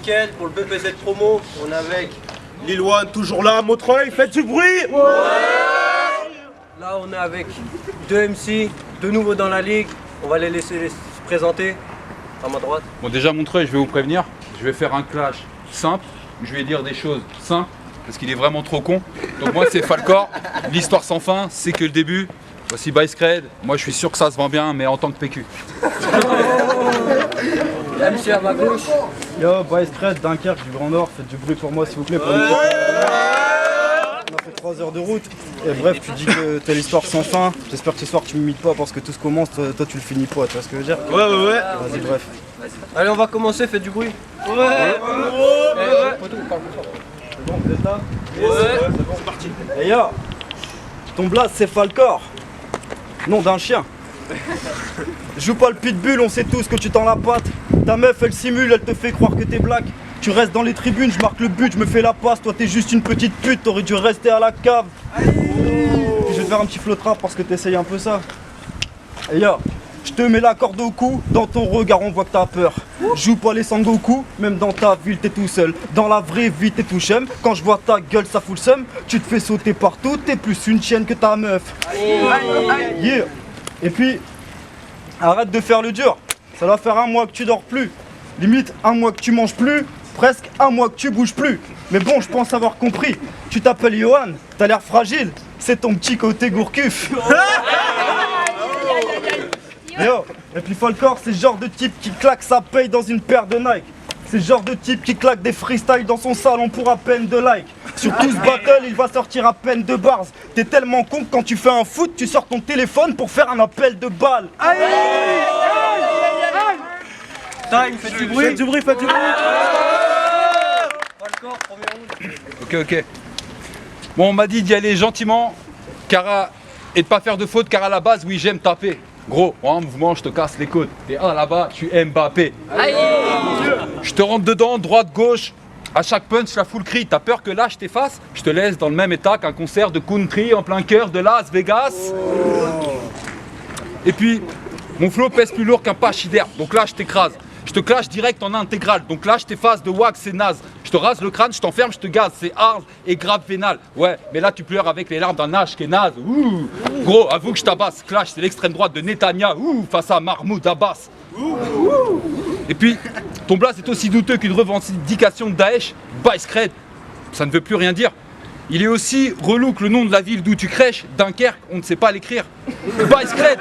nickel. Pour le BPZ promo, on est avec Lil One, toujours là, Montreuil, faites du bruit. Là, on est avec 2 MC, 2 nouveaux dans la ligue. On va les laisser se présenter. À ma droite. Bon, déjà Montreuil, je vais vous prévenir, je vais faire un clash simple, je vais dire des choses simples, parce qu'il est vraiment trop con. Donc moi c'est Falcor, l'histoire sans fin, c'est que le début. Voici Bicecred, moi je suis sûr que ça se vend bien, mais en tant que PQ. MC à ma gauche. Yo, Bicecred, Dunkerque, du Grand Nord, faites du bruit pour moi s'il vous plaît. On a fait 3 heures de route. Et bref, tu dis que t'as l'histoire sans fin. J'espère que ce soir tu m'imites pas parce que tout ce commence, toi tu le finis pas, tu vois ce que je veux dire? Ouais. Vas-y, bref. Allez, on va commencer, faites du bruit. Bon, vous êtes là? C'est parti. Et yo, ton blaze c'est Falcor, nom d'un chien. Joue pas le pitbull, on sait tous que tu t'en la patte. Ta meuf elle simule, elle te fait croire que t'es black. Tu restes dans les tribunes, je marque le but, je me fais la passe. Toi t'es juste une petite pute, t'aurais dû rester à la cave. Puis je vais te faire un petit flow trap parce que t'essayes un peu ça. Et yo, je te mets la corde au cou, dans ton regard on voit que t'as peur. Joue pas les Sangoku, même dans ta ville t'es tout seul. Dans la vraie vie t'es tout chum. Quand je vois ta gueule ça fout le seum. Tu te fais sauter partout, t'es plus une chienne que ta meuf. Yeah. Et puis, arrête de faire le dur. Ça va faire 1 mois que tu dors plus. Limite 1 mois que tu manges plus. Presque 1 mois que tu bouges plus. Mais bon, je pense avoir compris. Tu t'appelles Johan, t'as l'air fragile. C'est ton petit côté gourcuf. Yo, et puis Falcor, c'est le genre de type qui claque sa paye dans une paire de Nike. C'est le genre de type qui claque des freestyles dans son salon pour à peine de like. Sur tout ce battle, il va sortir à peine de bars. T'es tellement con que quand tu fais un foot, tu sors ton téléphone pour faire un appel de balle. Time, faites du bruit. Faites du bruit. Falcor, premier round. Ok. Bon, on m'a dit d'y aller gentiment et de pas faire de faute, car à la base, oui, j'aime taper. Gros, en mouvement, je te casse les côtes. T'es là-bas, tu es Mbappé. Je te rentre dedans, droite, gauche. À chaque punch, la foule crie. T'as peur que là, je t'efface? Je te laisse dans le même état qu'un concert de country en plein cœur de Las Vegas. Et puis, mon flow pèse plus lourd qu'un pachyderme. Donc là, je t'écrase. Je te clash direct en intégrale. Donc là, je t'efface de wax, c'est naze. Je te rase le crâne, je t'enferme, je te gaze. C'est hard et grave vénal. Ouais, mais là, tu pleures avec les larmes d'un âge qui est naze. Ouh. Gros, avoue que je tabasse. Clash, c'est l'extrême droite de Netanyahou face à Mahmoud Abbas. Et puis, ton blaze est aussi douteux qu'une revendication de Daesh. Bicecred, ça ne veut plus rien dire. Il est aussi relou que le nom de la ville d'où tu crèches, Dunkerque, on ne sait pas l'écrire. Bicecred,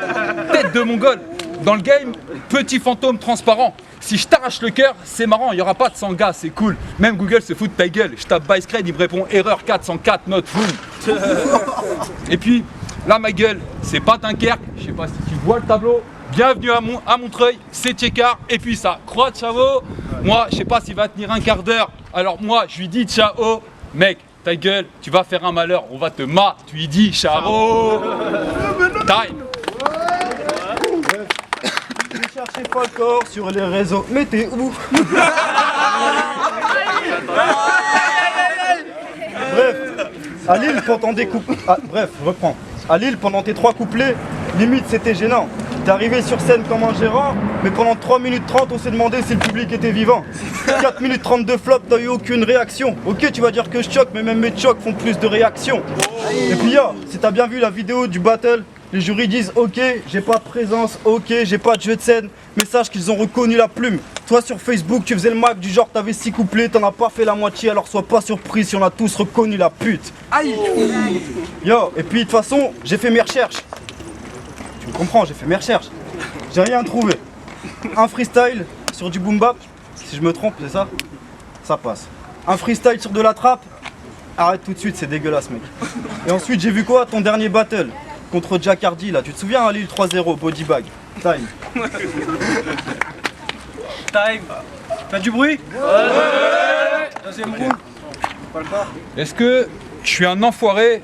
tête de mongol. Dans le game, petit fantôme transparent. Si je t'arrache le cœur, c'est marrant, il n'y aura pas de sanga, c'est cool. Même Google se fout de ta gueule. Je tape Bicecred, il me répond erreur 404, not full. Et puis, là, ma gueule, c'est pas Dunkerque. Je sais pas si tu vois le tableau. Bienvenue à Montreuil, c'est Tchékar. Et puis ça, croix de ciao. Moi, je sais pas s'il va tenir un quart d'heure. Alors moi, je lui dis ciao. Mec, ta gueule, tu vas faire un malheur. On va te tu lui dis ciao. Time. Cherchez Falcor sur les réseaux, mais t'es où? Bref, à Lille pendant des couplets. Bref, reprends. À Lille pendant tes 3 couplets, limite c'était gênant. T'es arrivé sur scène comme un gérant, mais pendant 3 minutes 30 on s'est demandé si le public était vivant. 4 minutes 30 de flop, t'as eu aucune réaction. Ok, tu vas dire que je choque, mais même mes chocs font plus de réactions. Et puis si t'as bien vu la vidéo du battle, les jurys disent ok, j'ai pas de présence, ok, j'ai pas de jeu de scène, mais sache qu'ils ont reconnu la plume. Toi sur Facebook, tu faisais le Mac du genre t'avais 6 couplets, t'en as pas fait la moitié, alors sois pas surpris si on a tous reconnu la pute. Aïe. Yo, et puis de toute façon, j'ai fait mes recherches. Tu me comprends, j'ai fait mes recherches. J'ai rien trouvé. Un freestyle sur du boom bap, si je me trompe, c'est ça? Ça passe. Un freestyle sur de la trappe, arrête tout de suite, c'est dégueulasse mec. Et ensuite j'ai vu quoi? Ton dernier battle contre Jack Hardy là, tu te souviens à Lille 3-0, body bag. Time. Time. Faites du bruit. Deuxième round. Est-ce que je suis un enfoiré?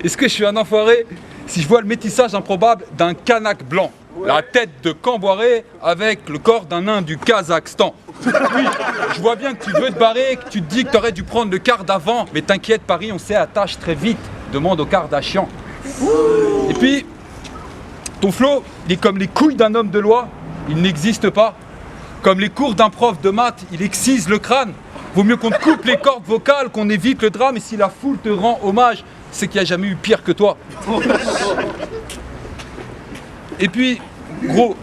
Est-ce que je suis un enfoiré si je vois le métissage improbable d'un Kanak blanc? La tête de Camboiré avec le corps d'un nain du Kazakhstan. Oui, je vois bien que tu veux te barrer, que tu te dis que t'aurais dû prendre le quart d'avant, mais t'inquiète Paris, on s'attache très vite. Demande au Kardashian. Et puis, ton flow, il est comme les couilles d'un homme de loi, il n'existe pas. Comme les cours d'un prof de maths, il excise le crâne. Vaut mieux qu'on te coupe les cordes vocales, qu'on évite le drame. Et si la foule te rend hommage, c'est qu'il n'y a jamais eu pire que toi. Et puis, gros,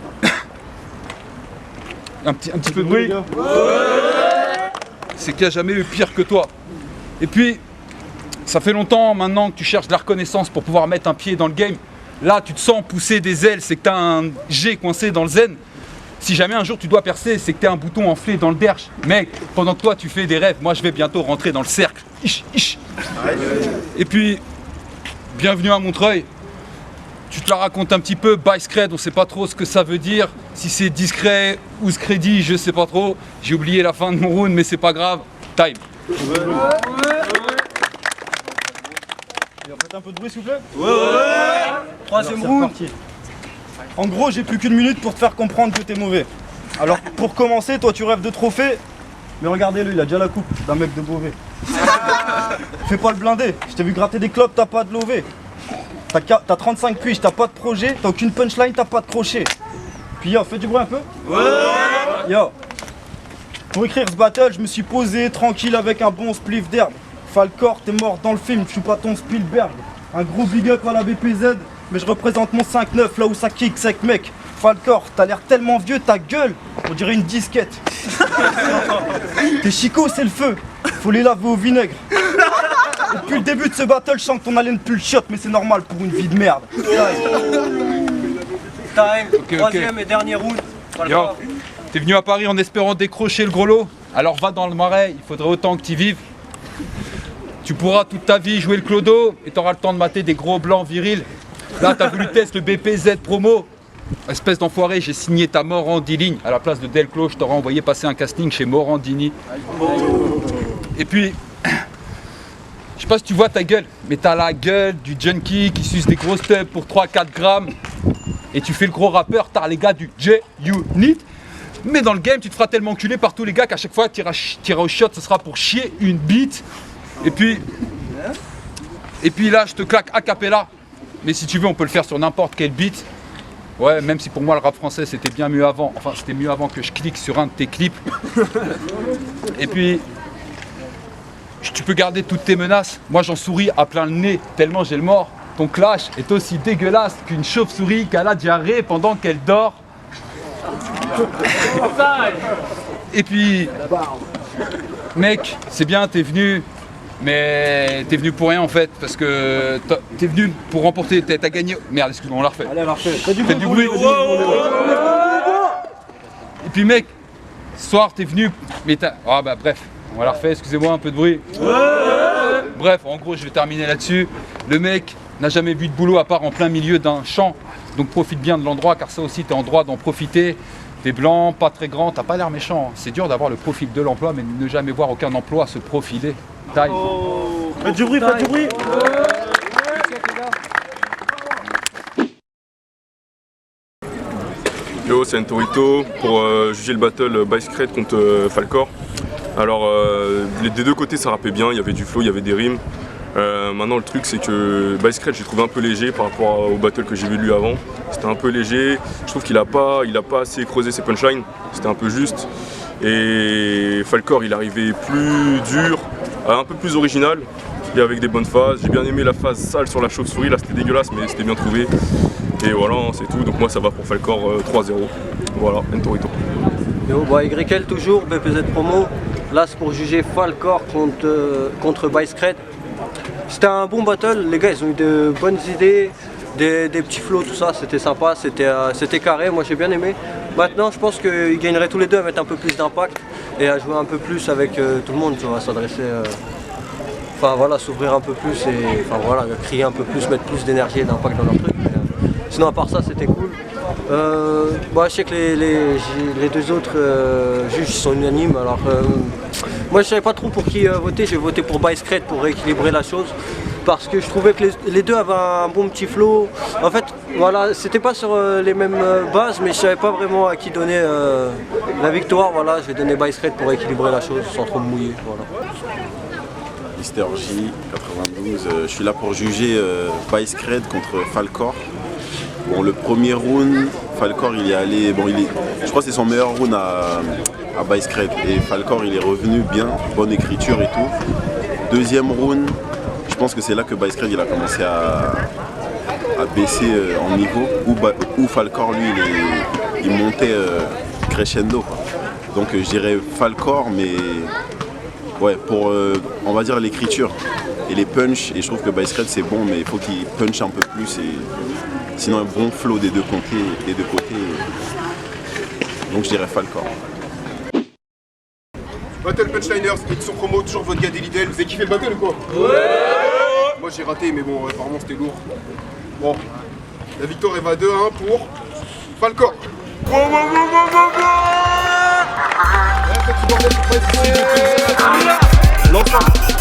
un petit peu de bruit. C'est qu'il n'y a jamais eu pire que toi. Et puis, ça fait longtemps maintenant que tu cherches de la reconnaissance pour pouvoir mettre un pied dans le game. Là, tu te sens pousser des ailes, c'est que tu as un G coincé dans le zen. Si jamais un jour tu dois percer, c'est que tu as un bouton enflé dans le derche. Mec, pendant que toi tu fais des rêves, moi je vais bientôt rentrer dans le cercle. Ish, ish. Et puis, bienvenue à Montreuil. Tu te la racontes un petit peu, By Scred, on sait pas trop ce que ça veut dire. Si c'est discret ou scrédit, je sais pas trop. J'ai oublié la fin de mon round, mais c'est pas grave. Time. Faites un peu de bruit s'il vous plaît. Troisième Alors, c'est round. reparti. En gros, j'ai plus qu'une minute pour te faire comprendre que t'es mauvais. Alors, pour commencer, toi tu rêves de trophée. Mais regardez-le, il a déjà la coupe d'un mec de Beauvais. Fais pas le blindé. Je t'ai vu gratter des clopes, t'as pas de lové. T'as 35 piges, t'as pas de projet, t'as aucune punchline, t'as pas de crochet. Puis yo, fais du bruit un peu. Yo. Pour écrire ce battle, je me suis posé tranquille avec un bon spliff d'herbe. Falcor, t'es mort dans le film, je suis pas ton Spielberg. Un gros big up à la BPZ, mais je représente mon 5-9 là où ça kick sec mec. Falcor, t'as l'air tellement vieux, ta gueule, on dirait une disquette. Tes chicots, c'est le feu, faut les laver au vinaigre. Depuis le début de ce battle, je sens que ton haleine pue le shot, mais c'est normal pour une vie de merde. Time. Troisième et dernier round. Yo, t'es venu à Paris en espérant décrocher le gros lot. Alors va dans le marais, il faudrait autant que tu vives. Tu pourras toute ta vie jouer le clodo et t'auras le temps de mater des gros blancs virils. Là, t'as voulu tester le BPZ promo. Espèce d'enfoiré, j'ai signé ta mort en 10 lignes. À la place de Delclos, je t'aurais envoyé passer un casting chez Morandini. Et puis, je sais pas si tu vois ta gueule, mais t'as la gueule du junkie qui suce des grosses tubs pour 3-4 grammes. Et tu fais le gros rappeur, t'as les gars du J-Unit. Mais dans le game, tu te feras tellement enculer par tous les gars qu'à chaque fois, tu iras au shot, ce sera pour chier une bite. Et puis là, je te claque a cappella. Mais si tu veux, on peut le faire sur n'importe quel beat. Ouais, même si pour moi, le rap français, c'était bien mieux avant. Enfin, c'était mieux avant que je clique sur un de tes clips. Et puis, tu peux garder toutes tes menaces. Moi, j'en souris à plein le nez, tellement j'ai le mort. Ton clash est aussi dégueulasse qu'une chauve-souris qui a la diarrhée pendant qu'elle dort. Et puis, mec, c'est bien, t'es venu, mais t'es venu pour rien en fait, parce que t'es venu pour remporter, t'as gagné. Merde, excuse-moi, on la refait. Allez, on la refait. Fais du bruit. Et puis, mec, ce soir, t'es venu, mais t'as. Ah bah bref, on la refait, excusez-moi, un peu de bruit. Bref, en gros, je vais terminer là-dessus. Le mec n'a jamais vu de boulot à part en plein milieu d'un champ. Donc profite bien de l'endroit, car ça aussi, t'es en droit d'en profiter. T'es blanc, pas très grand, t'as pas l'air méchant. C'est dur d'avoir le profil de l'emploi, mais ne jamais voir aucun emploi se profiler. Taille. Faites du bruit, faites du bruit. Yo, c'est Entorito pour juger le battle By Scred contre Falcor. Alors, des deux côtés, ça rappait bien, il y avait du flow, il y avait des rimes. Maintenant, le truc, c'est que By Scred, j'ai trouvé un peu léger par rapport au battle que j'ai vu de lui avant. C'était un peu léger, je trouve qu'il a pas assez creusé ses punchlines, c'était un peu juste. Et Falcor, il arrivait plus dur, un peu plus original, et avec des bonnes phases. J'ai bien aimé la phase sale sur la chauve-souris, là c'était dégueulasse, mais c'était bien trouvé. Et voilà, c'est tout, donc moi ça va pour Falcor 3-0. Voilà, Entorito. Yo, bah, YL toujours, BPZ promo. Là c'est pour juger Falcor contre By Scred. C'était un bon battle, les gars ils ont eu de bonnes idées, des petits flows, tout ça, c'était sympa, c'était carré, moi j'ai bien aimé. Maintenant je pense qu'ils gagneraient tous les deux à mettre un peu plus d'impact et à jouer un peu plus avec tout le monde, tu vois, s'adresser, enfin voilà, s'ouvrir un peu plus et enfin voilà, crier un peu plus, mettre plus d'énergie et d'impact dans leur truc. Sinon à part ça c'était cool. Bah, je sais que les deux autres juges sont unanimes, alors moi je savais pas trop pour qui voter, j'ai voté pour By Scred pour rééquilibrer la chose parce que je trouvais que les deux avaient un bon petit flow. En fait voilà, c'était pas sur les mêmes bases, mais je savais pas vraiment à qui donner la victoire. Voilà, je vais donner By Scred pour rééquilibrer la chose sans trop me mouiller. Voilà. Mister J 92, je suis là pour juger By Scred contre Falcor. Bon, le premier round, Falcor il est allé, bon je crois que c'est son meilleur round à Bicecred et Falcor il est revenu bien, bonne écriture et tout. Deuxième round, je pense que c'est là que Bicecred il a commencé à baisser en niveau, où Falcor lui il montait crescendo quoi. Donc je dirais Falcor, mais ouais pour on va dire l'écriture et les punchs, et je trouve que Bicecred c'est bon mais il faut qu'il punch un peu plus et sinon un bon flow des deux côtés. Donc je dirais Falcor. Battle Punchliners, édition promo, toujours votre gars Delidel. Vous avez kiffé le battle ou quoi? Ouais. Moi j'ai raté mais bon apparemment c'était lourd. Bon, la victoire elle va 2-1 pour Falcor. L'ensemble.